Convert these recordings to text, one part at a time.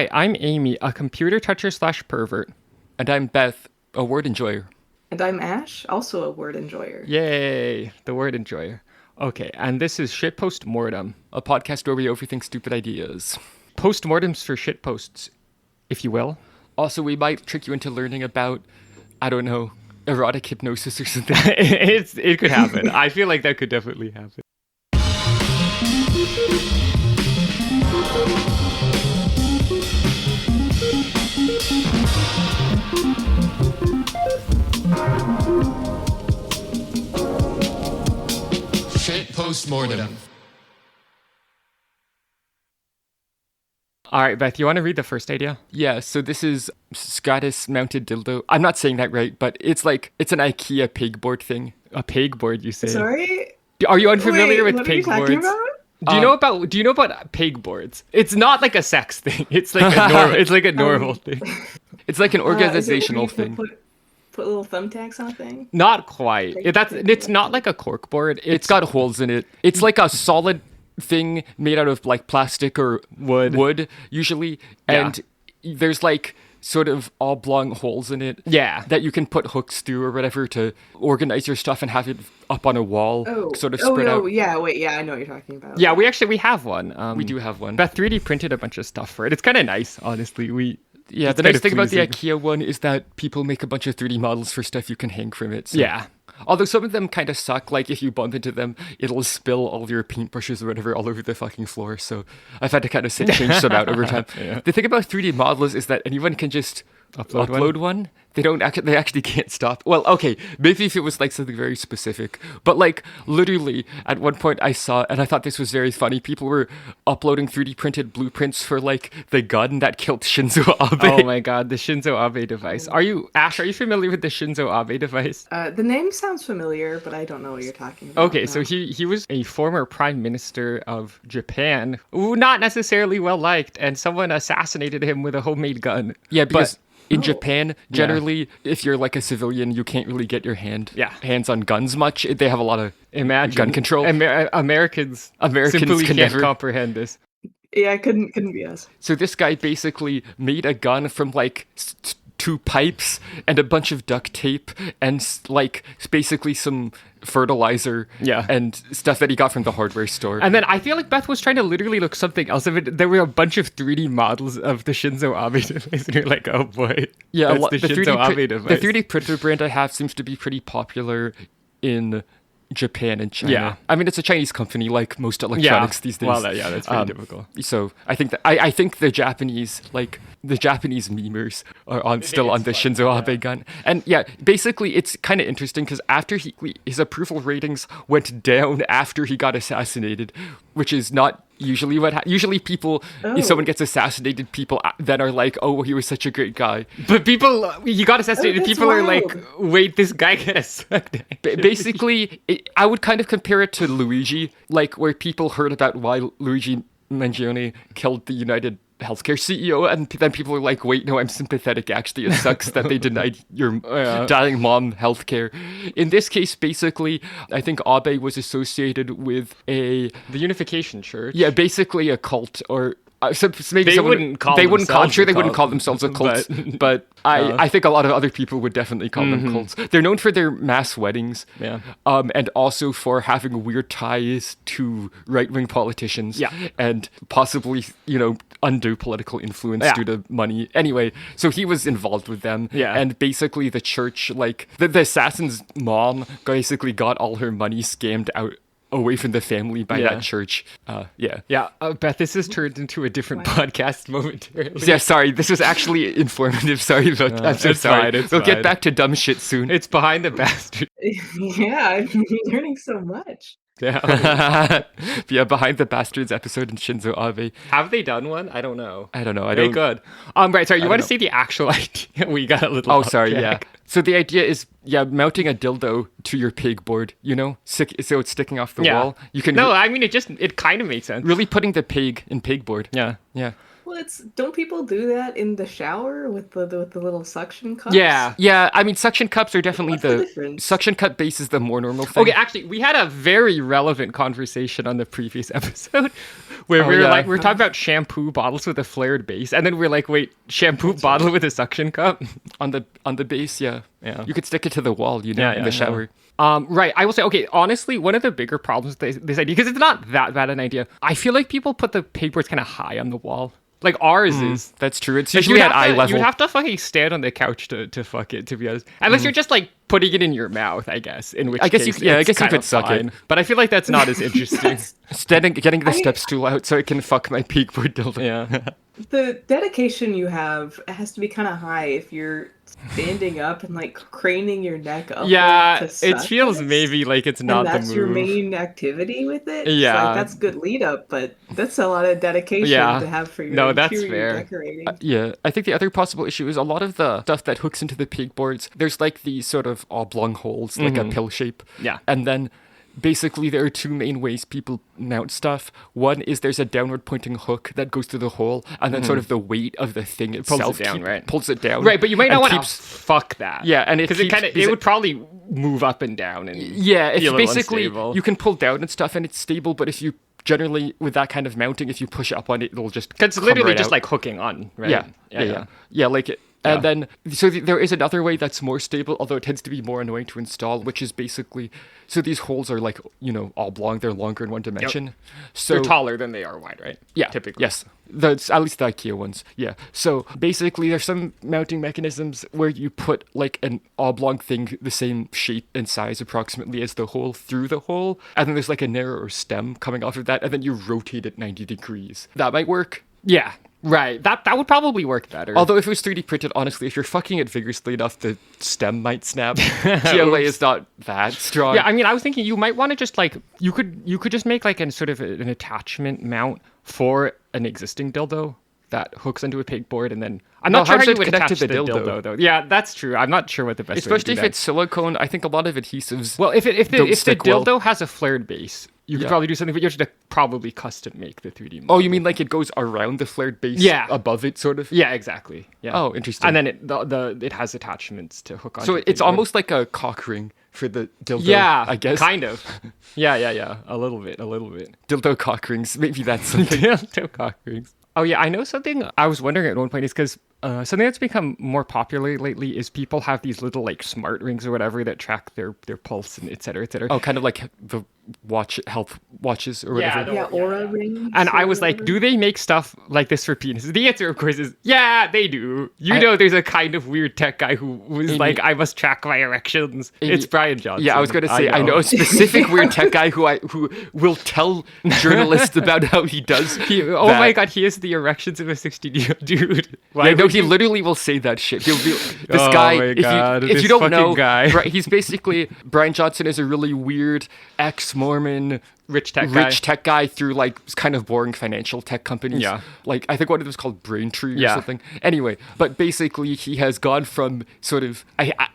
Hi, I'm Amy, a computer toucher slash pervert. And I'm Beth, a word enjoyer. And I'm Ash, also a word enjoyer. Yay, the word enjoyer. Okay, and this is Shit Postmortem. A podcast where we overthink stupid ideas. Postmortems for shit posts, if you will. Also, we might trick you into learning about, I don't know, erotic hypnosis or something. It could happen. I feel like that could definitely happen. Shit postmortem. All right, Beth, you want to read the first idea? Yeah, so this is skadis-mounted dildo. I'm not saying that right, but it's an IKEA pegboard thing. A pegboard, you say? Sorry? Are you unfamiliar with Wait, what are you talking pegboards? about? Do you know about pegboards? It's not like a sex thing. It's like a normal thing. It's like an Is it where organizational you thing. Put little thumbtacks on a thing? Not quite. It's not like a corkboard. It's got holes in it. It's like a solid thing made out of like plastic or wood usually, and there's like sort of oblong holes in it. Yeah. That you can put hooks through or whatever to organize your stuff and have it up on a wall, sort of spread out. Yeah, wait, yeah, I know what you're talking about. Yeah, we have one. We do have one. Beth 3D printed a bunch of stuff for it. It's kind of nice, honestly. Yeah, it's the kind nice of thing about the pleasing. IKEA one is that people make a bunch of 3D models for stuff you can hang from it. So. Yeah. Although some of them kind of suck, like if you bump into them, it'll spill all your paintbrushes or whatever all over the fucking floor. So I've had to kind of change some out over time. Yeah. The thing about 3D models is that anyone can just upload one. They actually can't stop. Well, okay, maybe if it was like something very specific, but like literally at one point I saw, and I thought this was very funny, people were uploading 3D printed blueprints for like the gun that killed Shinzo Abe. Oh my god, the Shinzo Abe device. Are you familiar with the Shinzo Abe device? The name sounds familiar, but I don't know what you're talking about. Okay, so he was a former prime minister of Japan, who not necessarily well liked, and someone assassinated him with a homemade gun. Yeah, because in Oh. Japan, generally, if you're like a civilian, you can't really get your hands on guns much. They have a lot of gun control. Americans simply can can't never comprehend this. Yeah, couldn't be us. So this guy basically made a gun from like two pipes and a bunch of duct tape and like basically some fertilizer and stuff that he got from the hardware store. And then I feel like Beth was trying to literally look something else of it. There were a bunch of 3D models of the Shinzo Abe device, and you're like, oh boy, yeah, that's the Shinzo Abe device. The 3D printer brand I have seems to be pretty popular in Japan and China. Yeah. I mean, it's a Chinese company like most electronics these days. Well, that's pretty typical. So I think that I think the Japanese memers are still on the Shinzo Abe gun. And yeah, basically it's kind of interesting because after his approval ratings went down after he got assassinated, which is not usually what usually people, if someone gets assassinated, people then are like, oh, he was such a great guy. But he got assassinated. That's People are like, wild. wait, this guy got assassinated. Basically, I would kind of compare it to Luigi, like where people heard about why Luigi Mangione killed the United Healthcare CEO, and then people are like, wait, no, I'm sympathetic. Actually, it sucks that they denied your dying mom healthcare. In this case, basically, I think Abe was associated with the Unification Church. Yeah, basically a cult, or so maybe They wouldn't call they themselves wouldn't call themselves a cult, but I think a lot of other people would definitely call them cults. They're known for their mass weddings, and also for having weird ties to right-wing politicians, and possibly undue political influence due to money. Anyway, so he was involved with them, and basically the church, like the assassin's mom, basically got all her money scammed out away from the family by that church. Beth, this has turned into a different podcast momentarily. Yeah, sorry, this was actually informative. Sorry about that. I'm so sorry. We'll get back to dumb shit soon. It's behind the bastard. Yeah, I'm learning so much. Yeah. Behind the Bastards episode in Shinzo Abe. Have they done one? I don't know. I don't know. Very good. Right, sorry, you want to see the actual idea? We got a little Oh, sorry, off-track. So the idea is, mounting a dildo to your pegboard, so it's sticking off the wall. You can No, I mean, it kind of makes sense. really putting the peg in pegboard. Yeah. Yeah. Well, don't people do that in the shower with the little suction cups? Yeah. I mean, suction cups are definitely What's the difference? Suction cup base is the more normal thing. Okay, actually, we had a very relevant conversation on the previous episode where we were talking about shampoo bottles with a flared base, and then we're like, wait, shampoo bottle with a suction cup on the base, yeah. You could stick it to the wall, in the shower. Right. I will say, okay, honestly, one of the bigger problems with this idea, because it's not that bad an idea, I feel like people put the pegboards kind of high on the wall. Like ours is. That's true. It's usually at eye level. You'd have to fucking stand on the couch to fuck it, to be honest. Unless you're just like putting it in your mouth, I guess. In which case, you could suck it. But I feel like that's not as interesting. Getting the step stool out so it can fuck my pegboard dildo. Yeah. The dedication you have has to be kind of high if you're standing up and like craning your neck up. Yeah, it feels maybe like it's not the move. That's your main activity with it. Yeah, so, like, that's good lead up, but that's a lot of dedication to have for your interior decorating. I think the other possible issue is a lot of the stuff that hooks into the pegboards. There's like these sort of oblong holes, like a pill shape. Yeah, and then. Basically, there are two main ways people mount stuff. One is there's a downward pointing hook that goes through the hole, and then sort of the weight of the thing itself pulls it down. Right, but you might not want to fuck that. Yeah, and because it would probably move up and down. And it's basically unstable. You can pull down and stuff, and it's stable. But if you generally with that kind of mounting, if you push up on it, it'll just it's literally just like hooking on. Right? Yeah, like it. And then, there is another way that's more stable, although it tends to be more annoying to install, which is basically, so these holes are like, oblong, they're longer in one dimension. Yep. So they're taller than they are wide, right? Yeah. Typically. Yes. That's at least the IKEA ones. Yeah. So basically, there's some mounting mechanisms where you put like an oblong thing, the same shape and size approximately as the hole through the hole. And then there's like a narrower stem coming off of that. And then you rotate it 90 degrees. That might work. Yeah. Right, that would probably work better. Although if it was 3D printed, honestly, if you're fucking it vigorously enough, the stem might snap. PLA is not that strong. Yeah, I mean, I was thinking you might want to just like you could just make like an attachment mount for an existing dildo that hooks into a pegboard, and then I'm not sure how you would attach the dildo though. Yeah, that's true. I'm not sure what the best way to do especially if it's silicone. I think a lot of adhesives. Well, if the dildo has a flared base. You could probably do something, but you have to probably custom make the 3D model. Oh, you mean like it goes around the flared base? Yeah. Above it, sort of? Yeah, exactly. Yeah. Oh, interesting. And then it has attachments to hook on. So it's almost like a cock ring for the dildo, I guess. Kind of. Yeah. A little bit. Dildo cock rings. Maybe that's something. Dildo cock rings. Oh, yeah, I know something I was wondering at one point is because something that's become more popular lately is people have these little like smart rings or whatever that track their pulse and et cetera, et cetera. Oh, kind of like the health watches or whatever. Yeah, Aura rings. And I was like, do they make stuff like this for penises? The answer, of course, is yeah, they do. There's a kind of weird tech guy who was like, I must track my erections. It's Brian Johnson. Yeah, I was going to say, I know a specific weird tech guy who will tell journalists about how he does. Oh my God, he has the erections of a 60-year-old dude. He literally will say that shit. He'll be this guy. Oh my God, if you don't know, guy. He's basically Brian Johnson is a really weird ex-Mormon rich tech guy through like kind of boring financial tech companies. Yeah. Like I think one of them was called Braintree or something. Anyway, but basically he has gone from sort of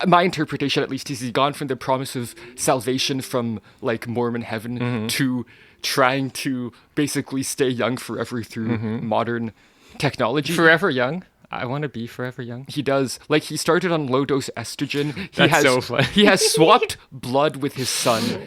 my interpretation at least is he's gone from the promise of salvation from like Mormon heaven to trying to basically stay young forever through modern technology. Forever young? I want to be forever young. He does. Like, he started on low-dose estrogen. So funny. He has swapped blood with his son. He,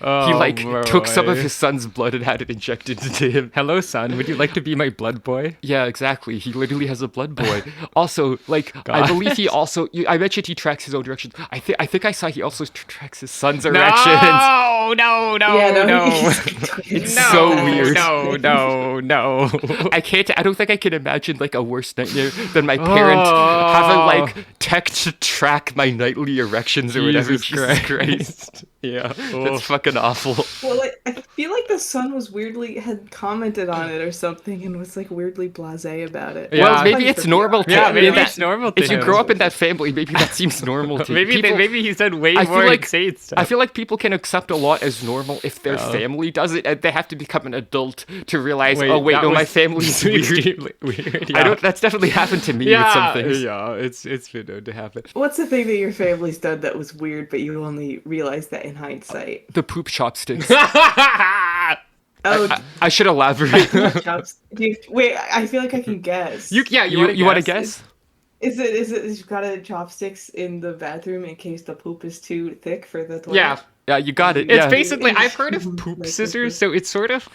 took some of his son's blood and had it injected into him. Hello, son. Would you like to be my blood boy? Yeah, exactly. He literally has a blood boy. Also, like, God. I believe he also... I mentioned he tracks his own directions. I think I saw he also tracks his son's erections. No. It's so weird. No. I don't think I can imagine, like, a worse nightmare than my parent having like tech to track my nightly erections or whatever. Jesus Christ. Yeah, that's fucking awful. Well, like, I feel like the son was had commented on it or something and was like weirdly blasé about it. Yeah. Well, maybe it's normal. Maybe it's normal. If you grow up in that family, maybe that seems normal to maybe people. Maybe he said way more insane stuff. I feel like people can accept a lot as normal if their family does it, and they have to become an adult to realize, my family's weird. Yeah. That's definitely happened to me with some things. Yeah, it's been known to happen. What's the thing that your family's done that was weird, but you only realized that in hindsight? The poop chopsticks. Oh, I should elaborate. wait, I feel like I can guess. You want to guess? Is it you've got a chopsticks in the bathroom in case the poop is too thick for the toilet? Yeah, you got it. It's basically, I've heard of poop scissors, so it's sort of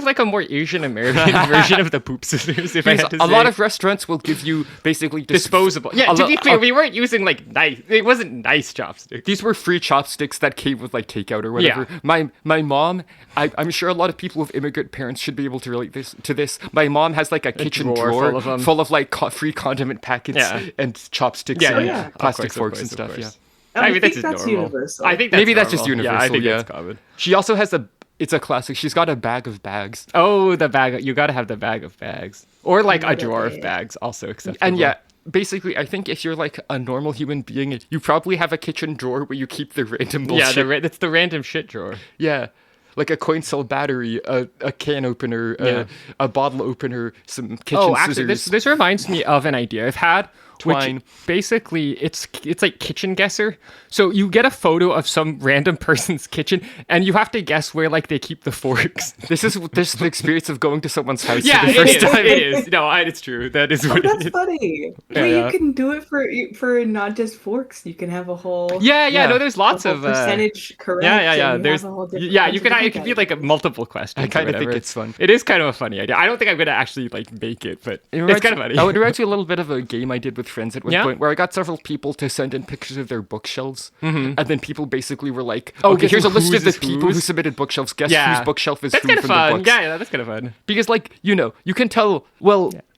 like a more Asian American version of the poop scissors. If I had to say. A lot of restaurants will give you basically disposable. Yeah, to be clear, we weren't using like nice. It wasn't nice chopsticks. These were free chopsticks that came with like takeout or whatever. Yeah. My mom, I'm sure a lot of people with immigrant parents should be able to relate to this. My mom has like a kitchen drawer full of like free condiment packets and chopsticks and plastic forks and stuff. Yeah. I think that's universal. I think that's maybe that's just universal. Yeah, I think that's common. She also has it's a classic. She's got a bag of bags. Oh, the bag. You got to have the bag of bags. Or like a drawer of bags, also acceptable. And basically, I think if you're like a normal human being, you probably have a kitchen drawer where you keep the random bullshit. Yeah, it's the random shit drawer. Yeah. Like a coin cell battery, a can opener, a bottle opener, some kitchen scissors. This reminds me of an idea I've had. Twine. Which basically it's like kitchen guesser. So you get a photo of some random person's kitchen and you have to guess where like they keep the forks. This is the experience of going to someone's house for the first time. It is. No, it's true. That is what it is. That's funny. You can do it for not just forks. You can have a whole no, there's lots of percentage correct. There's it could be like a multiple questions. I kind of think it's fun. It is kind of a funny idea. I don't think I'm gonna actually like make it, but it's kind of funny. It reminds me a little bit of a game I did with friends at one point where I got several people to send in pictures of their bookshelves, and then people basically were like, okay, here's a list of the people who submitted bookshelves. Guess whose bookshelf is who from the books. Yeah, that's kind of fun. Because like, you can tell,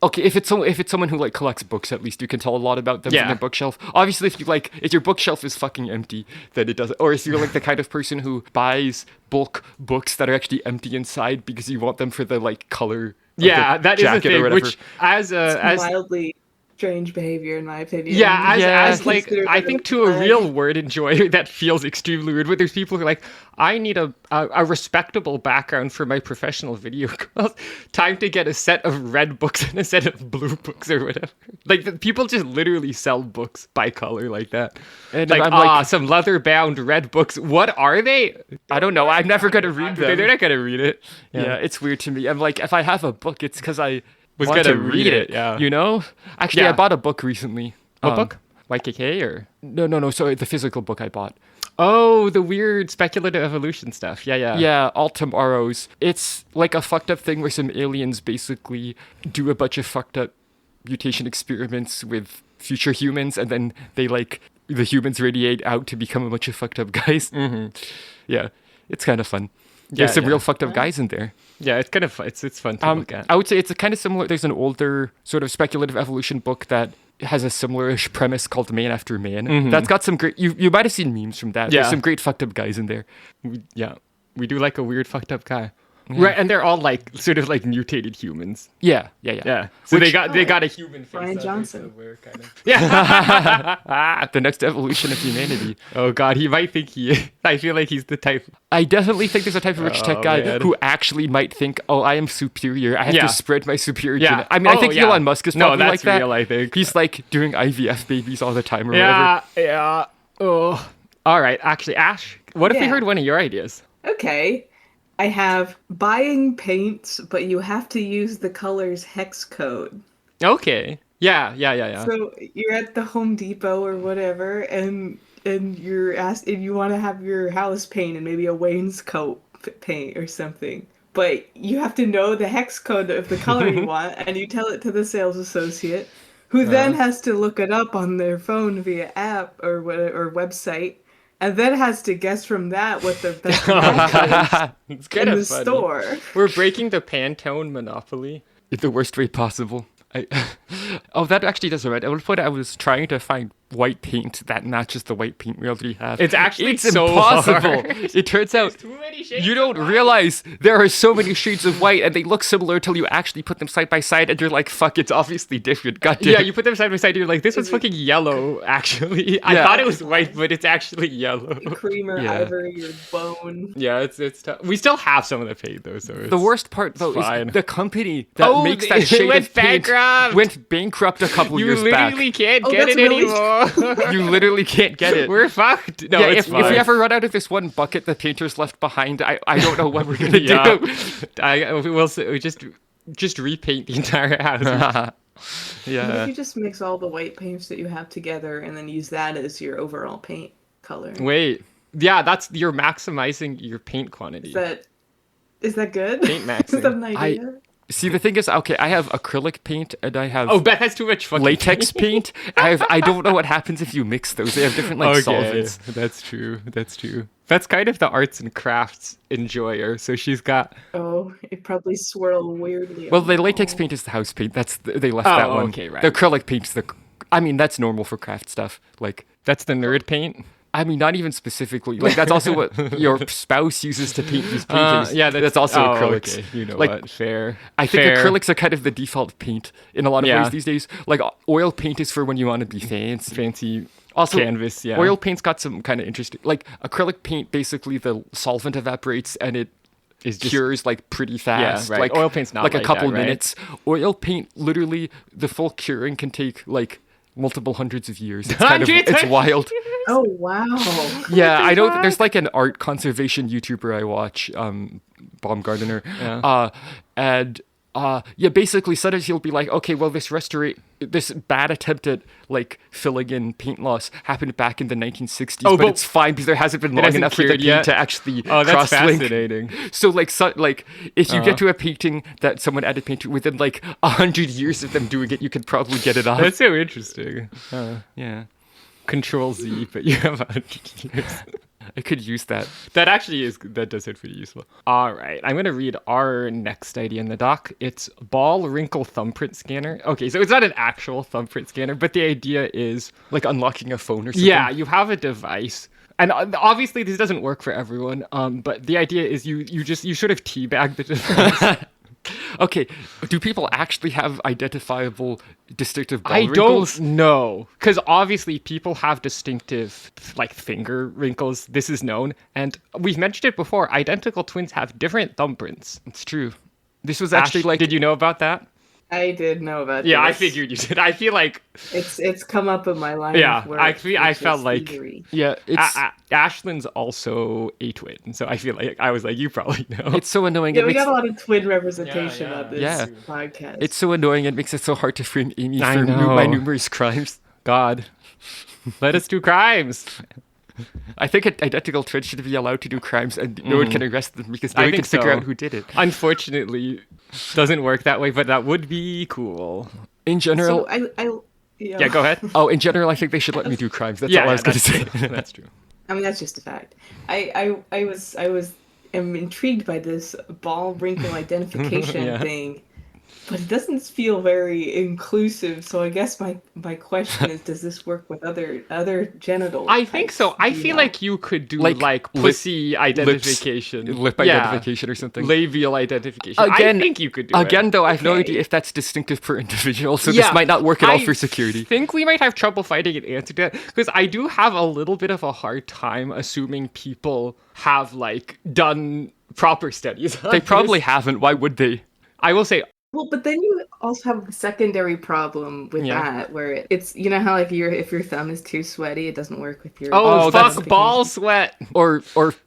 okay, if it's someone who like collects books, at least you can tell a lot about them from their bookshelf. Obviously, if your bookshelf is fucking empty, then it doesn't. Or if you're like the kind of person who buys bulk books that are actually empty inside because you want them for the like color. That is a thing. Which as mildly strange behavior in my opinion. As like I think to a real word enjoyer that feels extremely weird. But there's people who are like, I need a respectable background for my professional video calls. Time to get a set of red books and a set of blue books or whatever. Like people just literally sell books by color like that. And like, some leather bound red books. What are they? I don't know. I'm never gonna read them. They're not gonna read it. Yeah, it's weird to me. I'm like, if I have a book, it's because I was gonna read it. Actually, I bought a book recently. What book? YKK or no. So the physical book I bought. Oh, the weird speculative evolution stuff. Yeah, All Tomorrows. It's like a fucked up thing where some aliens basically do a bunch of fucked up mutation experiments with future humans, and then they like the humans radiate out to become a bunch of fucked up guys. Mm-hmm. Yeah, it's kind of fun. There's some real fucked up guys in there. Yeah, it's kind of fun. It's fun to look at. I would say it's a kind of similar. There's an older sort of speculative evolution book that has a similar-ish premise called Man After Man. Mm-hmm. That's got some great... You might have seen memes from that. Yeah. There's some great fucked up guys in there. We do like a weird fucked up guy. Yeah. Right, and they're all like sort of like mutated humans. Yeah. So they got a human face. Ryan Johnson. Kind of. Yeah. The next evolution of humanity. Oh God, he might think I feel like he's the type. I definitely think there's a type of rich tech guy who actually might think, oh, I am superior. I have to spread my superior genetic. I mean, I think Elon Musk is probably like that. Real, I think. He's like doing IVF babies all the time or whatever. Yeah. Oh. All right. Actually, Ash, what if we heard one of your ideas? Okay. I have buying paints, but you have to use the color's hex code. Okay. Yeah. So you're at the Home Depot or whatever, and you're asked if you want to have your house painted, maybe a wainscot paint or something. But you have to know the hex code of the color you want, and you tell it to the sales associate, who then has to look it up on their phone via app or website. And then has to guess from that what the best is in the store. We're breaking the Pantone monopoly. In the worst way possible. That actually doesn't right. At one point I was trying to find white paint that matches the white paint we already have. It's actually so impossible. Hard. It turns out you don't realize there are so many shades of white and they look similar until you actually put them side by side and you're like, fuck, it's obviously different. God damn. Yeah, you put them side by side and you're like, this one's fucking yellow, actually. I thought it was white, but it's actually yellow. Creamer, ivory, or bone. Yeah, it's tough. We still have some of the paint though, so the worst part though is the company that makes that shade of paint went bankrupt a couple years back. You literally can't get it anymore. You literally can't get it. We're fucked. No, yeah, it's if we ever run out of this one bucket the painter's left behind, I don't know what we're gonna do. We'll just repaint the entire house. Yeah. What if you just mix all the white paints that you have together and then use that as your overall paint color? Wait. Yeah, you're maximizing your paint quantity. Is that good? Paint maxing. Is that an idea? See, the thing is, okay, I have acrylic paint and I have... Oh, Beth has too much fucking latex paint. I don't know what happens if you mix those. They have different, solvents. That's true. That's kind of the arts and crafts enjoyer. So she's got... Oh, it probably swirl weirdly. Well, the latex paint is the house paint. They left that one. Okay, right. The acrylic paint's that's normal for craft stuff. Like... That's the nerd paint? I mean, not even specifically. Like, that's also what your spouse uses to paint these paintings. Yeah, that's also acrylics. Okay. You know what? Fair. I think acrylics are kind of the default paint in a lot of ways these days. Like, oil paint is for when you want to be fancy. Fancy also, canvas, yeah. Oil paint's got some kind of interesting... Like, acrylic paint, basically, the solvent evaporates and it cures, like, pretty fast. Yeah, right. Like, oil paint's not like a couple that, right? minutes. Oil paint, literally, the full curing can take, like... multiple hundreds of years. It's wild. Oh wow. Yeah, I know there's like an art conservation YouTuber I watch, Baumgartner. And basically sometimes he'll be like, okay, well this bad attempt at like filling in paint loss happened back in the 1960s, but it's fine because there hasn't been long enough for the paint to actually that's cross-link. Fascinating. So like if you get to a painting that someone added paint to within like 100 years of them doing it, you could probably get it off. That's so interesting. Yeah. Control Z, but you have 100 years. I could use that. That does it pretty useful. All right, I'm going to read our next idea in the doc. It's ball wrinkle thumbprint scanner. Okay, so it's not an actual thumbprint scanner, but the idea is... like unlocking a phone or something? Yeah, you have a device. And obviously this doesn't work for everyone, but the idea is you sort of teabag the device. Okay, do people actually have identifiable distinctive ball wrinkles? I don't know, because obviously people have distinctive like finger wrinkles. This is known, and we've mentioned it before. Identical twins have different thumbprints. It's true. This was actually like... Did you know about that? I did know about Yeah, this. I figured you did. I feel like... It's come up in my life. Yeah, I felt like... theory. Yeah, it's... Ashlyn's also a twin, so I feel like I was like, you probably know. It's so annoying. Yeah, we got a lot of twin representation on this podcast. It's so annoying. It makes it so hard to frame Amy for my numerous crimes. God. Let us do crimes. I think identical twins should be allowed to do crimes and no one can arrest them because no one can figure out who did it. Unfortunately, doesn't work that way, but that would be cool. In general... So yeah, go ahead. Oh, in general, I think they should let me do crimes. That's all I was going to say. That's true. I mean, that's just a fact. I am intrigued by this ball wrinkle identification thing, but it doesn't feel very inclusive. So I guess my question is, does this work with other genital I think so. I feel like you could do like pussy identification, lip identification or something. Labial identification. Again, I think you could do it. Again, though, I have no idea if that's distinctive per individual, so this might not work at all for security. I think we might have trouble finding an answer to that, because I do have a little bit of a hard time assuming people have like done proper studies. They probably haven't. Why would they? I will say... Well, but then you also have a secondary problem with that, where it's, you know how like if your thumb is too sweaty, it doesn't work with your... Oh, fuck, ball sweat. Or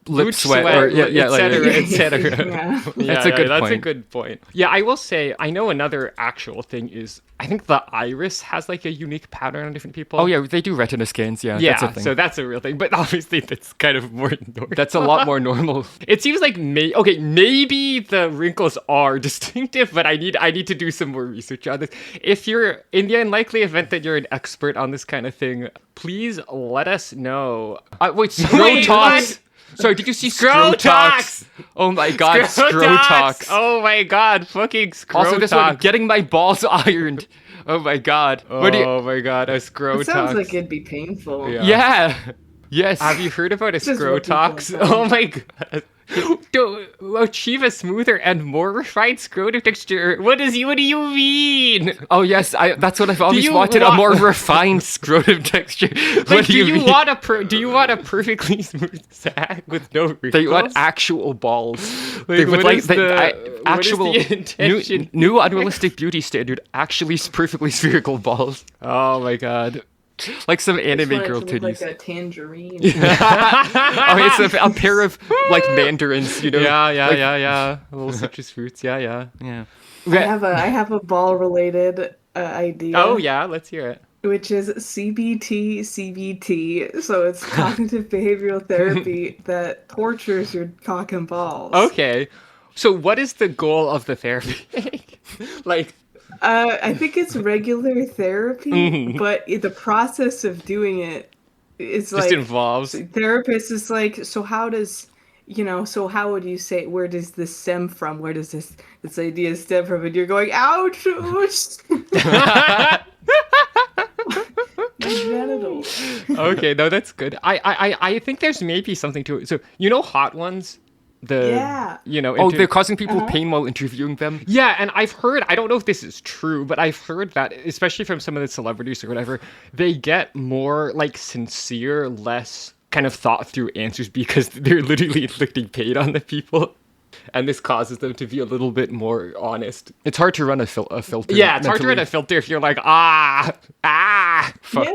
lip sweat. Or, et cetera. That's a good point. That's a good point. Yeah, I will say, I know another actual thing is, I think the iris has like a unique pattern on different people. Oh, yeah, they do retina scans, yeah. Yeah, that's a thing. So that's a real thing. But obviously, that's kind of more normal. That's a lot more normal. It seems like, maybe the wrinkles are distinctive, but I need to do some more research on this. If you're in the unlikely event that you're an expert on this kind of thing, please let us know. Wait, Scrotox. Sorry, did you see Scrotox? Oh my god, Scrotox. Oh my god, fucking Scrotox. Also, this one, getting my balls ironed. Oh my god. Oh my god, a Scrotox. It sounds like it'd be painful. Yeah. Yes. Have you heard about a Scrotox? Oh my god. To achieve a smoother and more refined scrotum texture. What do you mean? Oh yes, that's what I've always wanted, a more refined scrotum texture. What do you want a perfectly smooth sack with no wrinkles? They want actual balls. Like, actual new unrealistic beauty standard, actually perfectly spherical balls. Oh my god. Like some anime want it girl to look like titties. a tangerine. Oh, it's a pair of like mandarins, you know? Yeah. Little citrus fruits. Yeah. I have a ball related idea. Oh yeah, let's hear it. Which is CBT CBT. So it's cognitive behavioral therapy that tortures your cock and balls. Okay. So what is the goal of the therapy? Like, I think it's regular therapy, but the process of doing it is just involves therapist is like, so how does, so how would you say, where does this stem from? Where does this idea stem from? And you're going, ouch, ouch. My genitals. Okay, no, that's good. I think there's maybe something to it. So Hot Ones. They're causing people pain while interviewing them. Yeah, and I've heard, I don't know if this is true, but I've heard that, especially from some of the celebrities or whatever, they get more like sincere, less kind of thought through answers because they're literally inflicting pain on the people. And this causes them to be a little bit more honest. It's hard to run a filter. Yeah, it's hard to run a filter if you're like, fuck. Yeah,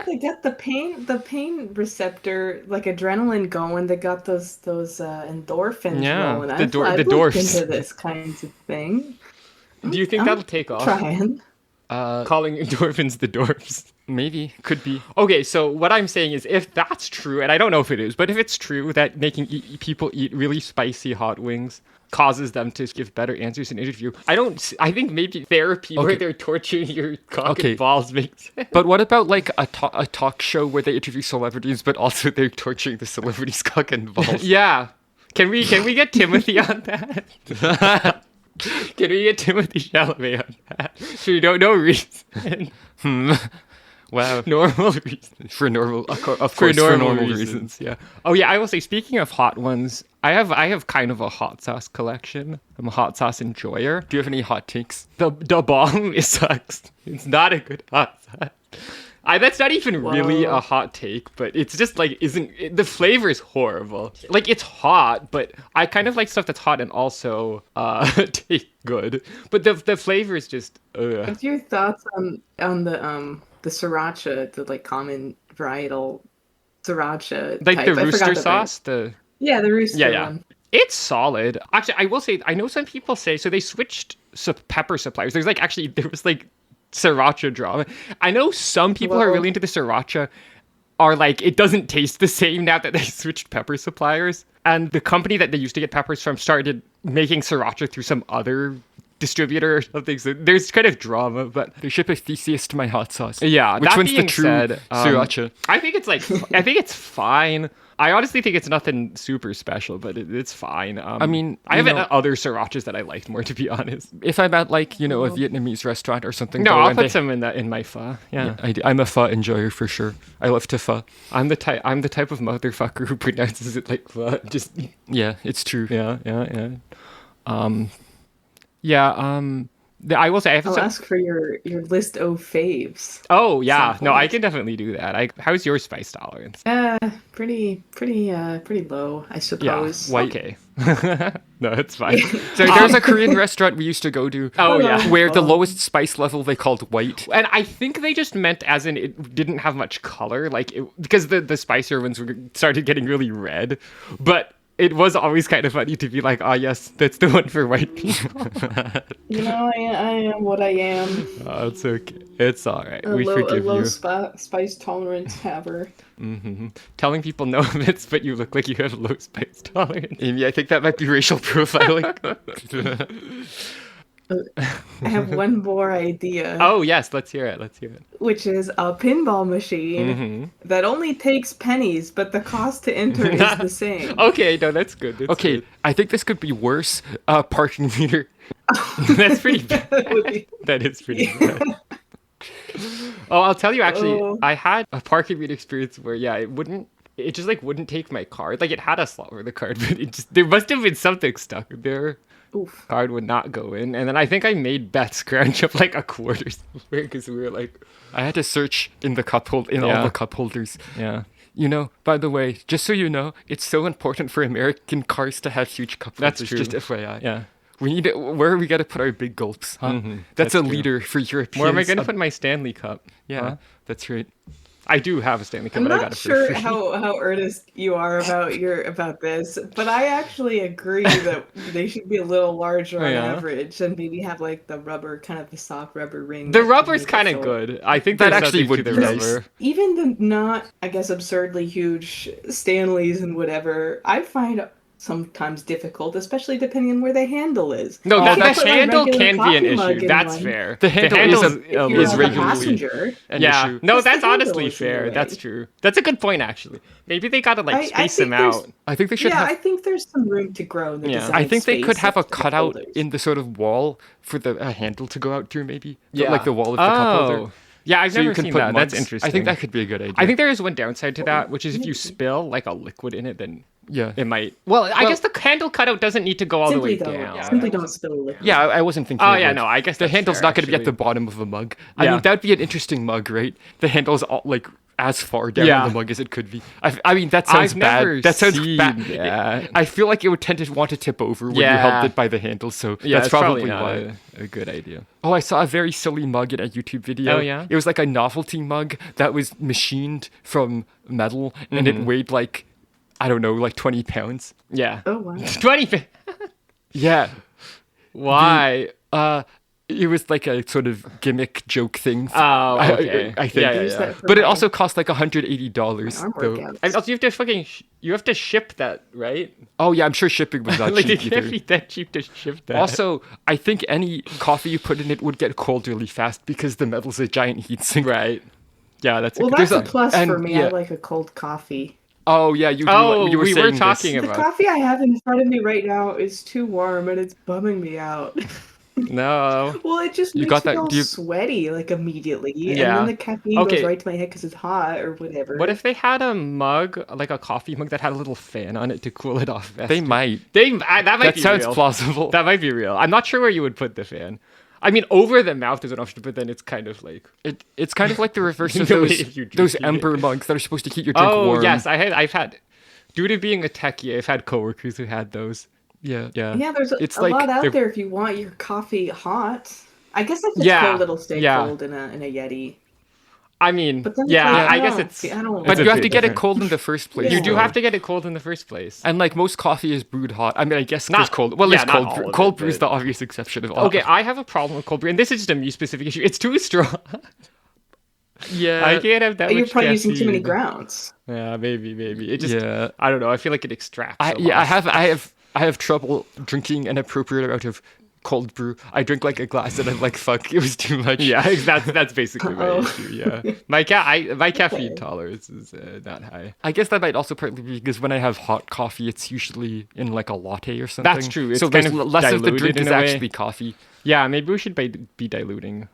they get the pain receptor, like adrenaline going. They got those endorphins going. The dwarfs. Into this kinds of thing. Do you think that'll take off? Trying. Calling endorphins the dwarfs. Maybe. Could be. Okay, so what I'm saying is if that's true, and I don't know if it is, but if it's true that making people eat really spicy hot wings causes them to give better answers in an interview, I think maybe therapy where they're torturing your cock and balls makes sense. But what about like a talk show where they interview celebrities, but also they're torturing the celebrities' cock and balls? Yeah. Can we get Timothy on that? Can we get Timothy Chalamet on that? For no reason. Wow. Normal reasons. For normal reasons. Yeah. Oh yeah, I will say, speaking of hot ones, I have kind of a hot sauce collection. I'm a hot sauce enjoyer. Do you have any hot takes? The bomb, it sucks. It's not a good hot sauce. That's not even really a hot take, but it's just like the flavor is horrible. Like, it's hot, but I kind of like stuff that's hot and also taste good. But the flavor is just What's your thoughts on the sriracha, the like common varietal sriracha like type? the rooster sauce? The rooster one. It's solid. Actually, I will say, I know some people say, so they switched pepper suppliers. There was like sriracha drama. I know some people who are really into the sriracha are like, it doesn't taste the same now that they switched pepper suppliers. And the company that they used to get peppers from started making sriracha through some other distributor or something. So there's kind of drama, but they ship a Theseus to my hot sauce. Yeah, which one's the true sriracha? I think it's fine. I honestly think it's nothing super special, but it's fine. I mean, I have other srirachas that I liked more, to be honest. If I'm at like, a Vietnamese restaurant or something. No, I'll put some in my pho. Yeah, I'm a pho enjoyer for sure. I love to pho. I'm the type of motherfucker who pronounces it like pho. Just yeah, it's true. Yeah. I will say I'll ask for your list of faves. Oh yeah, no, I can definitely do that. How's your spice tolerance? Pretty low, I suppose. Yeah. Okay. No, it's fine. So there's a Korean restaurant we used to go to. Oh yeah, where the lowest spice level they called white, and I think they just meant as in it didn't have much color, because the spicier ones started getting really red, but. It was always kind of funny to be like, yes, that's the one for white people. I am what I am. Oh, it's okay. It's all right. We forgive you. A low spice tolerance haver. Mm-hmm. Telling people no myths, but you look like you have low spice tolerance. Amy, I think that might be racial profiling. I have one more idea. Oh, yes. Let's hear it. Which is a pinball machine that only takes pennies, but the cost to enter is the same. Okay, no, that's good. Good. I think this could be worse. Parking meter. That's pretty bad. That is pretty bad. Oh, I'll tell you, actually, I had a parking meter experience where, it just wouldn't take my card. Like, it had a slot for the card, but there must have been something stuck there. Oof. Card would not go in, and then I think I made Beth scrounge up like a quarter somewhere because we were like, I had to search in the all the cup holders. Yeah. By the way, just so you know, it's so important for American cars to have huge cup holders. That's true. Just FYI. Yeah. Where are we gonna put our big gulps? Huh? Mm-hmm. That's a leader for Europeans. Where am I gonna put my Stanley Cup? Yeah, that's right. I do have a Stanley Cup, I'm but I got not it for sure free. how earnest you are about this, but I actually agree that they should be a little larger on average, and maybe have like the soft rubber ring. The rubber's kind of good. I think that actually would be be rubber. Even the not, I guess, absurdly huge Stanleys and whatever, I find sometimes difficult, especially depending on where the handle is. No, the handle regular can be an coffee issue. mug That's one. fair. The handle is a regularly passenger. an Yeah, issue. no, Just the that's handle honestly is in the fair. way. That's true. That's a good point, actually. Maybe they gotta like I space think them out. I think they should have. I think there's some room to grow in the design I think they could space have a of the cutout holders. in the sort of wall for the handle to go out through, maybe. Yeah. Like the wall of the cup holder. Yeah, I've So you never can seen put that. mugs. That's interesting. I think that could be a good idea. I think there is one downside to that, which is if you spill like a liquid in it, then Yeah. it might. Well, I guess the handle cutout doesn't need to go all the way down. Simply don't spill the liquid. Yeah, I wasn't thinking. Oh it yeah, would. no, I guess The that's handle's fair, not going to be at actually. the bottom of a mug. I Yeah. mean, that would be an interesting mug, right? The handle's all, like as far down Yeah. in the mug as it could be. I mean, that sounds I've bad. never That sounds seen bad. that. I feel like it would tend to want to tip over when you held it by the handle. So Yeah, that's it's probably probably not why. a good idea. Oh, I saw a very silly mug in a YouTube video. Oh, yeah? It was like a novelty mug that was machined from metal, and it weighed like, I don't know, like 20 pounds. Yeah. Oh wow. 20. Yeah. Why? It was like a sort of gimmick joke thing. Oh, okay. I think. Yeah. Use that for But it my also cost like $180. arm Though. workouts. And also, you have to you have to ship that, right? Oh yeah, I'm sure shipping was not Like it cheap can't either. be that cheap to ship that. Also, I think any coffee you put in it would get cold really fast because the metal's a giant heat sink. right? Yeah, that's a Well, good. that's there's a a- plus and- for me. yeah. I like a cold coffee. Oh yeah, you we were saying talking this. The about. coffee I have in front of me right now is too warm and it's bumming me out. No. Well, it just You makes got me that- all do you- sweaty, like immediately. Yeah. And then the caffeine Okay. goes right to my head because it's hot or whatever. What if they had a mug, like a coffee mug, that had a little fan on it to cool it off? Faster? They might. That might That be sounds real. plausible. That might be real. I'm not sure where you would put the fan. I mean, over the mouth is an option, but then it's kind of like. It's kind of like the reverse of The way those you're those drinking ember mugs that are supposed to keep your drink Oh warm. yes, I've had. Due to being a techie, I've had coworkers who had those. Yeah. Yeah, there's It's a like lot out they're- there if you want your coffee hot. I guess that's Yeah, cold, it'll stay yeah. cold in a Yeti. I mean, But then yeah, it's like, I guess don't- it's. I don't. But It's a you have bit to get it different. cold in the first place. Yeah. You do though. have to get it cold in the first place. And like most coffee is brewed hot. I mean, I guess Not- there's cold. Well, yeah, there's not cold all brew. of Cold it, brew is but- the obvious exception of all. Okay, I have a problem with cold brew, and this is just a me specific issue. It's too strong. Yeah. I can't have that You're much probably using too many caffeine. grounds. Yeah, maybe. It just. Yeah. I don't know. I feel like it extracts. a Yeah, lot. I have trouble drinking an appropriate amount of cold brew. I drink like a glass and I'm like, fuck, it was too much. Yeah, that's basically my Uh-oh. issue. Yeah, my caffeine tolerance is not high. I guess that might also partly be because when I have hot coffee, it's usually in like a latte or something. That's true. It's So kind there's of less of the diluted drink in is a way. actually coffee. Yeah, maybe we should be diluting.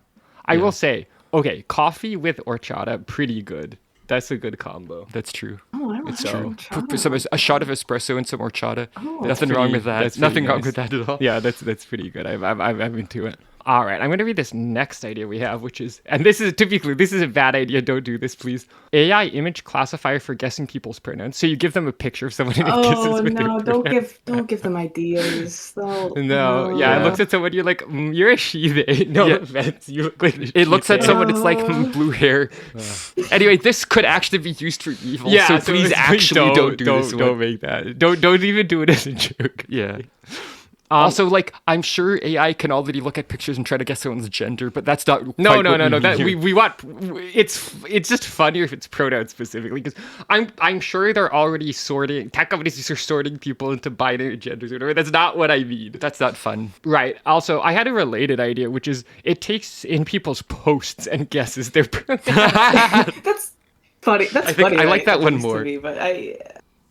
I will say, okay, coffee with horchata, pretty good. That's a good combo. That's true. Oh, I don't It's have true. Put a shot of espresso and some horchata. Oh. Nothing wrong with that. that's Nothing pretty wrong nice. with that at all. Yeah, that's pretty good. I'm into it. All right, I'm going to read this next idea we have, which is, and this is typically, this is a bad idea. Don't do this, please. AI image classifier for guessing people's pronouns. So you give them a picture of someone and it Oh guesses with no! their pronouns. Don't give them ideas. No, yeah, it looks at someone, you're like, you're a she/they. No Yeah. offense, you look like a It looks at she/they. someone, it's like blue hair. Anyway, this could actually be used for evil. Yeah, so please actually don't do this one. Don't make that. Don't even do it as a joke. Yeah. Also, like, I'm sure AI can already look at pictures and try to guess someone's gender, but that's not. No. quite what That mean here. we want. It's just funnier if it's pronouns specifically because I'm sure they're already sorting. Tech companies are sorting people into binary genders or whatever. That's not what I mean. That's not fun. Right. Also, I had a related idea, which is it takes in people's posts and guesses their pronouns. That's funny. That's think funny. I like that one used to more. be, but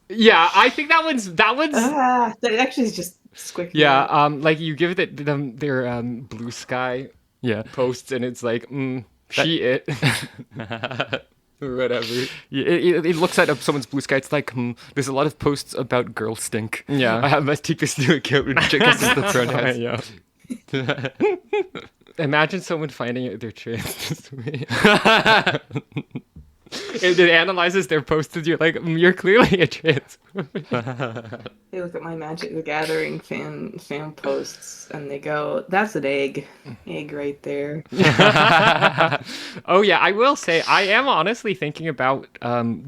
Yeah, I think that one's. that actually is just squicky. Yeah. Like you give them their blue sky Yeah. posts and it's like she it or whatever. Yeah, it looks at someone's blue sky. It's like, there's a lot of posts about girl stink. Yeah. I must take this into account when checking the pronouns. Yeah. Imagine someone finding out they're trans this way. it analyzes their posts and you're like, you're clearly a trans woman. They look at my Magic the Gathering fan posts and they go, that's an egg right there. Oh yeah, I will say I am honestly thinking about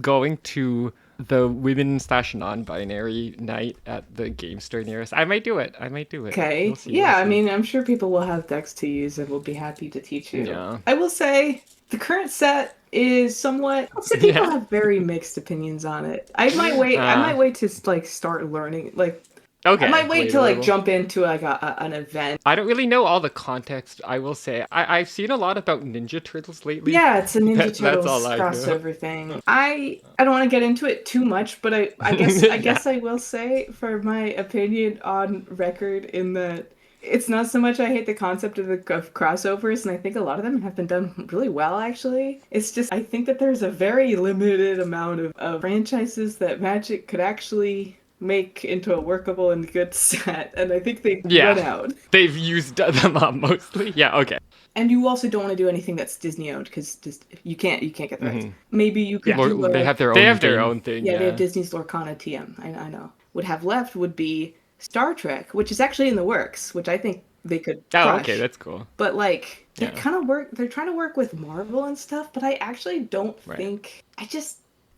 going to the women/non-binary night at the game store nearest. I might do it. Okay. I mean, I'm sure people will have decks to use and will be happy to teach you. Yeah. I will say the current set is somewhat. Some people have very mixed opinions on it. I might wait. I might wait to like start learning. Like, okay. I might wait to like jump into like an event. I don't really know all the context. I will say I've seen a lot about Ninja Turtles lately. Yeah, it's a Ninja Turtles crossover thing. I don't want to get into it too much, but I guess I will say for my opinion on record in that. It's not so much I hate the concept of crossovers, and I think a lot of them have been done really well, actually. It's just, I think that there's a very limited amount of franchises that Magic could actually make into a workable and good set, and I think they've run out. They've used them up mostly. Yeah, okay. And you also don't want to do anything that's Disney-owned, because you can't get the rights. Maybe you could do... They have their own thing. Yeah, they have Disney's Lorcana TM, I know. Would have left would be... Star Trek, which is actually in the works, which I think they could crush. Oh, okay, that's cool. But like they're trying to work with Marvel and stuff, but I actually don't think I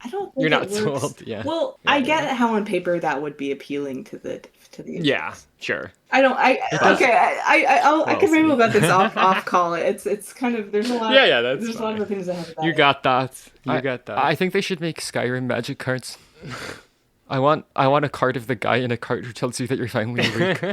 don't think you're not sold, yeah. Well, I get how on paper that would be appealing to the yeah, sure. I can ramble about this off call. It's kind of there's a lot there's a lot of things I have about You got that. I think they should make Skyrim Magic cards. I want a card of the guy in a card who tells you that you're finally awake.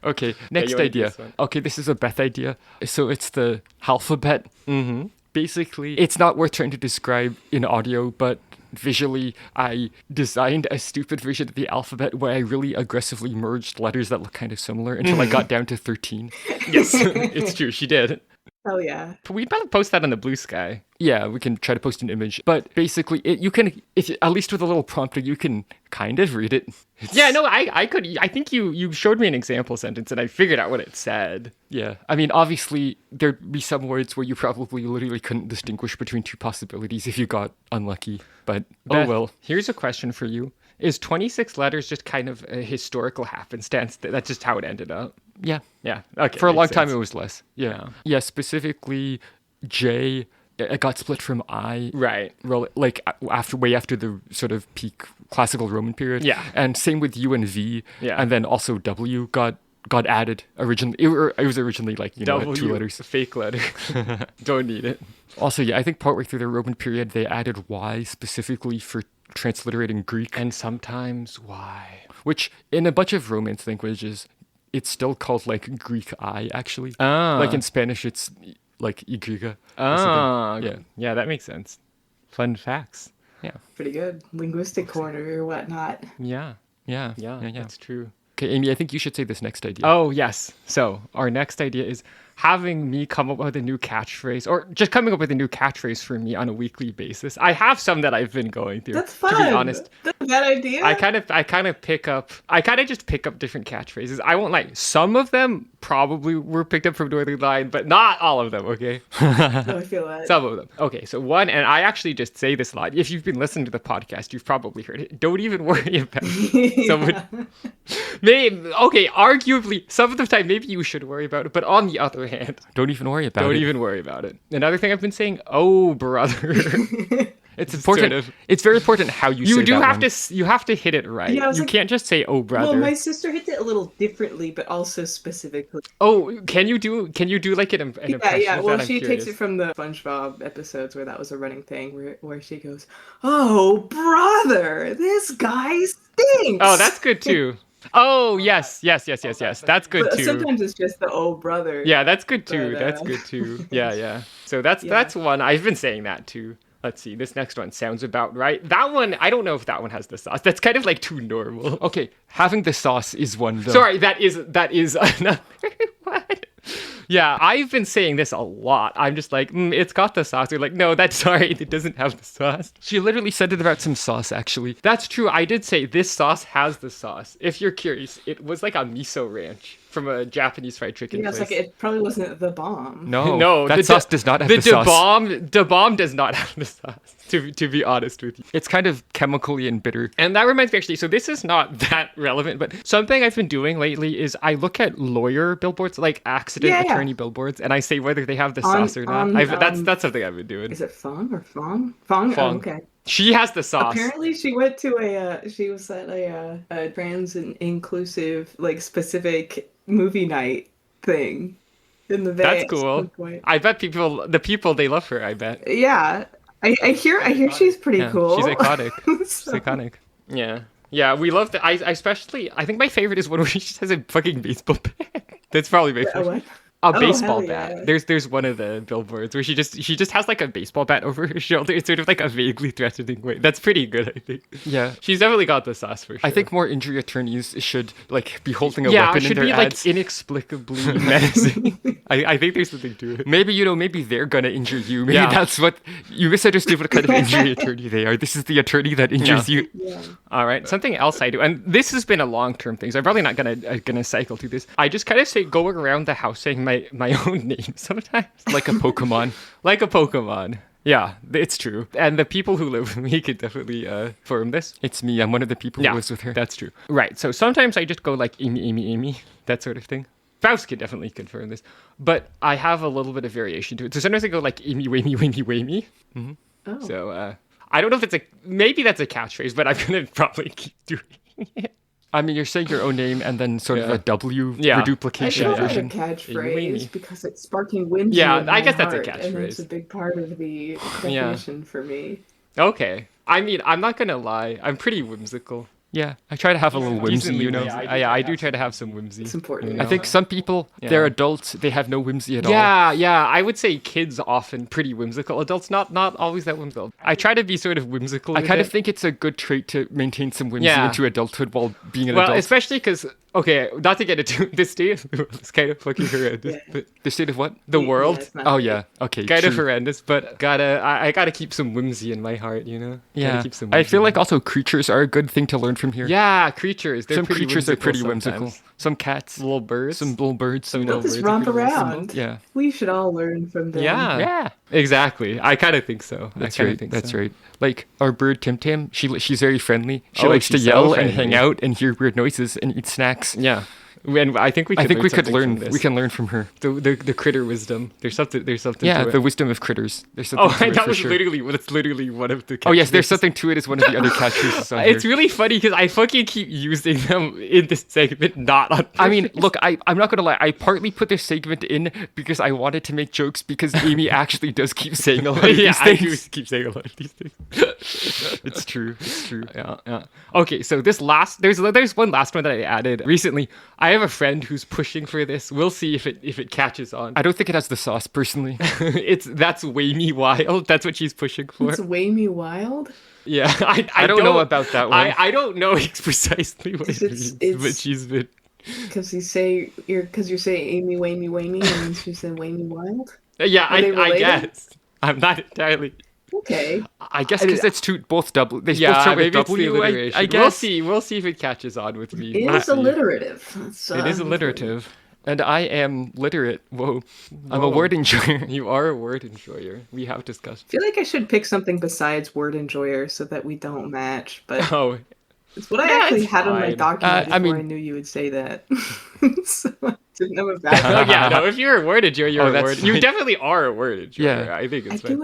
Okay, next idea. Okay, this is a Beth idea. So it's the Halfabet. Mm-hmm. Basically, it's not worth trying to describe in audio, but visually, I designed a stupid version of the alphabet where I really aggressively merged letters that look kind of similar until I got down to 13. Yes, it's true. She did. Oh yeah. We'd better post that on the Blue Sky. Yeah, we can try to post an image. But basically, you can, at least with a little prompting, you can kind of read it. I could. I think you showed me an example sentence and I figured out what it said. Yeah. I mean, obviously, there'd be some words where you probably literally couldn't distinguish between two possibilities if you got unlucky. But, Beth, well. Here's a question for you. Is 26 letters just kind of a historical happenstance? That's just how it ended up? Yeah. Yeah. Okay. For a long time, it was less. Yeah. Yeah, specifically, J, it got split from I. Right. Like, way after the sort of peak classical Roman period. Yeah. And same with U and V. Yeah. And then also W got added originally. It was originally like, W, 2 letters. Fake letter. Don't need it. Also, yeah, I think partway through the Roman period, they added Y specifically for transliterating Greek. And sometimes Y. Which, in a bunch of Romance languages, it's still called, like, Greek I, actually. Ah. Like, in Spanish, it's, like, Y. Ah. Yeah, that makes sense. Fun facts. Yeah. Pretty good. Linguistic corner or whatnot. Yeah. Yeah. That's true. Okay, Amy, I think you should say this next idea. Oh, yes. So, our next idea is having me come up with a new catchphrase, or just coming up with a new catchphrase for me on a weekly basis. I have some that I've been going through. That's fun. To be honest, that's a bad idea. I kind of just pick up different catchphrases. I won't lie. Some of them probably were picked up from Northern Line, but not all of them. Okay. I feel that. Some of them. Okay. So one, and I actually just say this a lot. If you've been listening to the podcast, you've probably heard it. Don't even worry about it. Someone. Maybe, okay, arguably, some of the time, maybe you should worry about it, but on the other hand, don't even worry about it. Don't even worry about it. Another thing I've been saying, oh, brother. It's important. Sort of, it's very important how you say that you have to hit it right. Yeah, you can't just say, oh, brother. Well, my sister hit it a little differently, but also specifically. Oh, can you do like an impression? Yeah. Well, she takes it from the SpongeBob episodes where that was a running thing, where she goes, oh, brother, this guy stinks. Oh, that's good too. Oh, yes. That's good too. Sometimes it's just the oh, brother. Yeah, that's good too. That's good too. Yeah. So that's one. I've been saying that too. Let's see. This next one sounds about right. That one, I don't know if that one has the sauce. That's kind of like too normal. Okay, having the sauce is one though. Sorry, that is another one. Yeah, I've been saying this a lot. I'm just like, it's got the sauce. You're like, no, it doesn't have the sauce. She literally said it about some sauce, actually. That's true. I did say this sauce has the sauce. If you're curious, it was like a miso ranch. from a Japanese fried chicken Yeah, it's place. like it probably wasn't the bomb. No, that sauce does not have the sauce. The bomb does not have the sauce, to be honest with you. It's kind of chemically and bitter. And that reminds me, actually, so this is not that relevant, but something I've been doing lately is I look at lawyer billboards, like accident attorney billboards, and I say whether they have the sauce or not. That's something I've been doing. Is it Fong or Fong? Fong? Oh, okay. She has the sauce. Apparently, she went to she was at a trans and inclusive, like, specific movie night thing in the Bay. That's cool. I bet the people, they love her, I bet. Yeah. I hear she's pretty cool. She's iconic. She's iconic. Yeah. Yeah, we love that. I think my favorite is one where she just has a fucking baseball bat. That's probably my favorite. What? A baseball bat. There's one of the billboards where she just has like a baseball bat over her shoulder. It's sort of like a vaguely threatening way. That's pretty good, I think. Yeah. She's definitely got the sauce for sure. I think more injury attorneys should like be holding a weapon in their ads. Yeah, should be like inexplicably menacing. I think there's something to it. Maybe they're gonna injure you. Maybe that's what you misunderstood what kind of injury attorney they are. This is the attorney that injures you. Yeah. All right. Something else I do, and this has been a long-term thing, so I'm probably not gonna cycle through this. I just kind of go around the house saying my own name sometimes. Like a Pokemon. Like a Pokemon. Yeah, it's true. And the people who live with me could definitely affirm this. It's me. I'm one of the people who lives with her. That's true. Right. So sometimes I just go like Amy, Amy, Amy, that sort of thing. Faust could definitely confirm this. But I have a little bit of variation to it. So sometimes I go like Amy, Wamy, Wamy, Wamy. Mm-hmm. Oh. So I don't know if maybe that's a catchphrase, but I'm going to probably keep doing it. I mean, you're saying your own name and then sort of a W reduplication I version. a catchphrase because it's sparking whimsy. Yeah, I guess that's a heart, catchphrase. And it's a big part of the definition for me. Okay. I mean, I'm not going to lie. I'm pretty whimsical. Yeah, I try to have a little whimsy, you know. I do try to have some whimsy. It's important. I think some people, they're adults, they have no whimsy at all. Yeah. I would say kids often pretty whimsical. Adults not always that whimsical. I try to be sort of whimsical. I kind of think it's a good trait to maintain some whimsy into adulthood while being an adult. Well, especially because, okay, not to get into the state of the world is kind of fucking horrendous. But the state of what? The world. Okay. Kind of horrendous, but I gotta keep some whimsy in my heart, you know. Yeah. I feel like also creatures are a good thing to learn from here. Yeah, creatures. Some creatures are pretty whimsical. Some cats. Little birds. Some little birds. Some just romp around. Yeah. We should all learn from them. Yeah. Exactly. I kind of think so. That's right. Like our bird Tim Tim, she's very friendly. She likes to yell and hang out and hear weird noises and eat snacks. Yeah. And I think we could learn. We can learn from her. The critter wisdom. There's something. Yeah, to it. The wisdom of critters. There's something. To it that was sure. literally one of the. Oh yes, there's something to it. Is one of the other catchphrases on here. It's really funny because I fucking keep using them in this segment, not on purpose. I mean, look, I'm not gonna lie. I partly put this segment in because I wanted to make jokes because Amy actually does keep saying a lot of these things. I do keep saying a lot of these things. It's true. Yeah. Okay, so there's one last one that I added recently. I have a friend who's pushing for this. We'll see if it catches on. I don't think it has the sauce personally. That's Wamy Wild. That's what she's pushing for. It's Wamy Wild? Yeah, I don't know about that one. I don't know precisely what it means, but she's been. Because you're saying Amy Wamy Wamy and she said Wamy Wild? Yeah, I guess. I'm not entirely. Okay. I guess because it's both double. They both start with W. I guess we'll see if it catches on with me. It is alliterative. It is alliterative. And I am literate. Whoa. I'm a word enjoyer. You are a word enjoyer. We have discussed. I feel like I should pick something besides word enjoyer so that we don't match. But it's what I actually had on my document before I knew you would say that. So I didn't know if that. If you're a word enjoyer, you're a word. You definitely are a word enjoyer. Yeah. I think it's fine.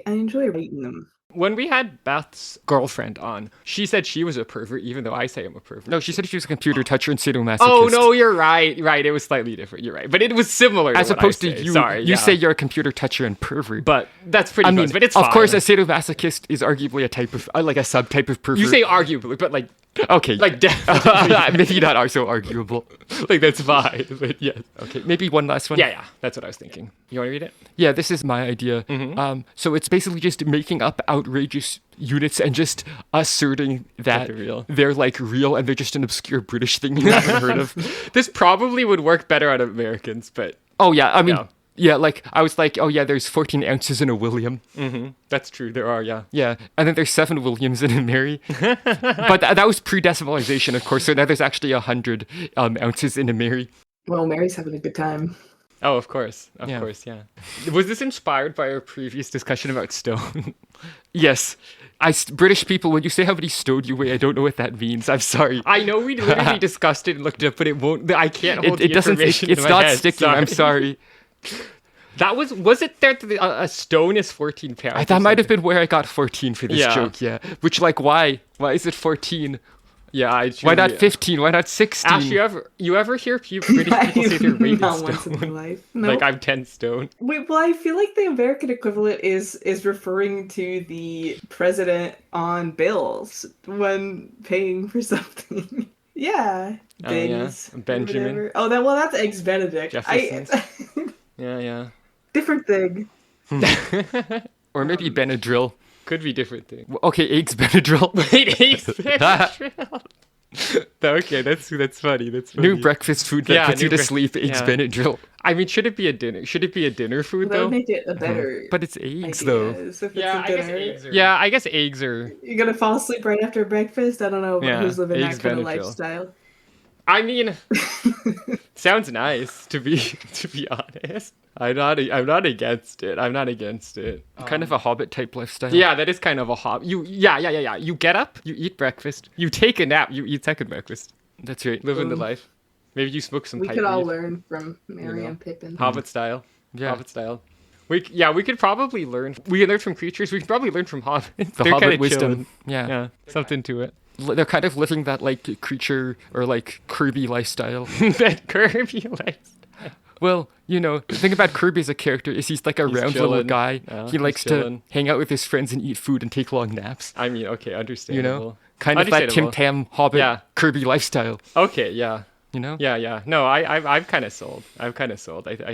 I enjoy reading them. When we had Beth's girlfriend on, she said she was a pervert, even though I say I'm a pervert. No, she said she was a computer toucher and sadomasochist. Oh, no, you're right. Right, it was slightly different. You're right. But it was similar as opposed to you. You say you're a computer toucher and pervert. But that's pretty close, but it's fine. Of course, a sadomasochist is arguably a type of, like a subtype of pervert. You say arguably, but like... Okay. Like definitely. Maybe not so arguable. Like that's fine, but yes. Okay, maybe one last one. Yeah, that's what I was thinking. You want to read it? Yeah, this is my idea. Mm-hmm. So it's basically just making up outrageous units and just asserting that they're like real and they're just an obscure British thing you haven't heard of. This probably would work better on Americans, but... Oh yeah, I mean... Yeah. Yeah, like, I was like, oh yeah, there's 14 ounces in a William. Mm-hmm. That's true, there are, yeah. Yeah, and then there's 7 Williams in a Mary. But that was pre-decimalization, of course, so now there's actually 100 ounces in a Mary. Well, Mary's having a good time. Oh, of course. Of course, yeah. Was this inspired by our previous discussion about stone? Yes. British people, when you say how many stone you weigh, I don't know what that means. I'm sorry. I know we literally discussed it and looked it up, but it won't. I can't hold the information It's in my not head. sticking. Sorry. I'm sorry. That was it there? A stone is 14 pounds. That might have been where I got 14 for this joke, yeah. Which, like, why? Why is it 14? Yeah, why not 15? Why not 16? Ash, you ever hear British people say they're weight Not in once in my stone? life. No. Like, I'm 10 stone. Wait, well, I feel like the American equivalent is referring to the president on bills when paying for something. Yeah. Bennies. Oh, yeah. Benjamin. Whatever. Oh, that's Eggs Benedict. Jefferson's. Yeah. Different thing. Or maybe Benadryl. Could be different thing. Okay, eggs Benadryl. Wait, eggs Benadryl. Okay, that's funny. That's funny. New breakfast food that puts you to sleep. Eggs Benadryl. I mean, should it be a dinner? Should it be a dinner food That though? would make it a better. But it's eggs idea, though. if it's Yeah, a I guess dinner. eggs are. Yeah, I guess eggs are. You're gonna fall asleep right after breakfast. I don't know who's living eggs that kind of Benadryl. lifestyle. I mean, sounds nice to be honest. I'm not against it. I'm not against it. Kind of a Hobbit type lifestyle. Yeah, that is kind of a hobbit. Yeah. You get up, you eat breakfast, you take a nap, you eat second breakfast. That's right. Living the life. Maybe you smoke some We pipe could all weed. learn from Mary and Pippin. Hobbit style. Yeah. Hobbit style. We could probably learn. We can learn from creatures. We could probably learn from hobbits. The They're Hobbit kinda wisdom. chilling. Yeah, something to it. They're kind of living that like creature or like Kirby lifestyle. That Kirby lifestyle. Well, you know, the thing about Kirby as a character is he's like a round little chilling. guy. Yeah, He likes he's chilling. to hang out with his friends and eat food and take long naps. I mean, okay, You understandable. know, kind of that Tim Tam Hobbit Kirby lifestyle. Okay, yeah. You know? Yeah. No, I'm kind of sold. I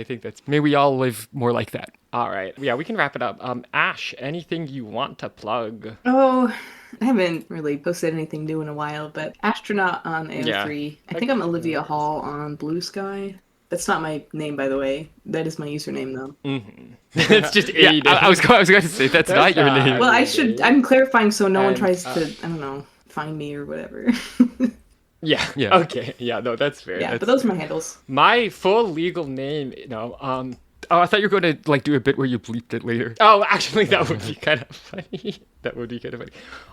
think that's. May we all live more like that. All right. Yeah, we can wrap it up. Ash, anything you want to plug? Oh, I haven't really posted anything new in a while, but Astronaut on AO3. I think I'm Olivia Hall on Blue Sky. That's not my name, by the way. That is my username, though. It's just Aiden. I was going to say that's not your name. Well, I'm clarifying so no one tries to, I don't know, find me or whatever. Yeah. Okay. Yeah. No, that's fair. But those are my handles. My full legal name. Oh, I thought you were going to like do a bit where you bleeped it later. Oh, actually, that would be kind of funny.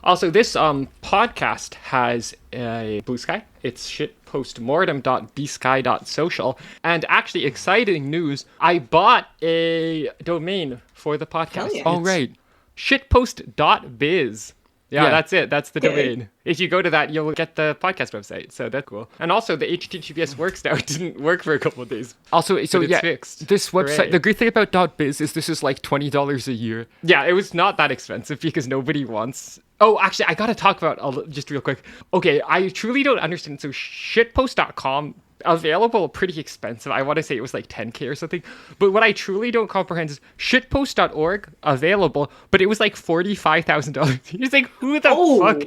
Also, this podcast has a Blue Sky. It's shitpostmortem.bsky.social. And actually, exciting news, I bought a domain for the podcast. Hell yeah. Oh, right. Shitpost.biz. Yeah, that's it. That's the Okay. domain. If you go to that, you'll get the podcast website. So that's cool. And also, the HTTPS works now. It didn't work for a couple of days. Also, so it's yeah, fixed. this website, Hooray. the great thing about .biz is this is like $20 a year. Yeah, it was not that expensive because nobody wants. Oh, actually, I gotta talk about just real quick. Okay, I truly don't understand. So shitpost.com available pretty expensive. I want to say it was like 10K or something. But what I truly don't comprehend is shitpost.org available, but it was like $45,000. It's like who the fuck?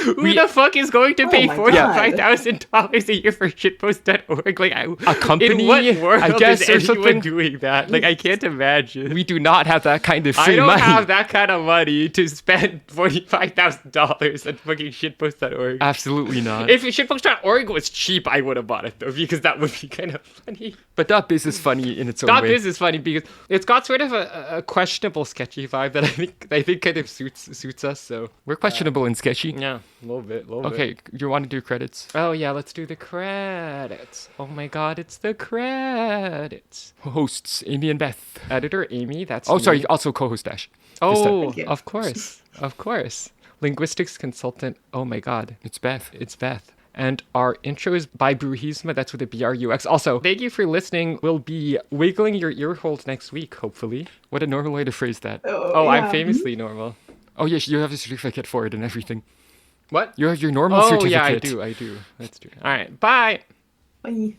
Who the fuck is going to pay my $45,000 a year for shitpost.org? Like, A company, in what world I guess, is or anyone something? doing that? Like, I can't imagine. We do not have that kind of free I don't money. have that kind of money to spend $45,000 on fucking shitpost.org. Absolutely not. If shitpost.org was cheap, I would have bought it though, because that would be kind of funny. But .biz is funny in its own way. .biz is funny because it's got sort of a questionable, sketchy vibe that I think kind of suits us. So We're questionable and sketchy. yeah, a little bit. Okay, you want to do credits? Oh yeah, let's do the credits. Oh my God, it's the credits. Hosts, Amy and Beth. Editor Amy. That's Oh, me. sorry, also co-host Dash. Oh, Thank you. of course. Linguistics consultant. Oh my God. It's Beth. It's Beth. And our intro is by Bruhisma. That's with a BRUX. Also, thank you for listening. We'll be wiggling your ear holes next week, hopefully. What a normal way to phrase that. Oh, yeah. I'm famously normal. Oh, yes, you have a certificate for it and everything. What? You have your normal Oh, certificate. yeah, I do. That's true. All right. Bye. Bye.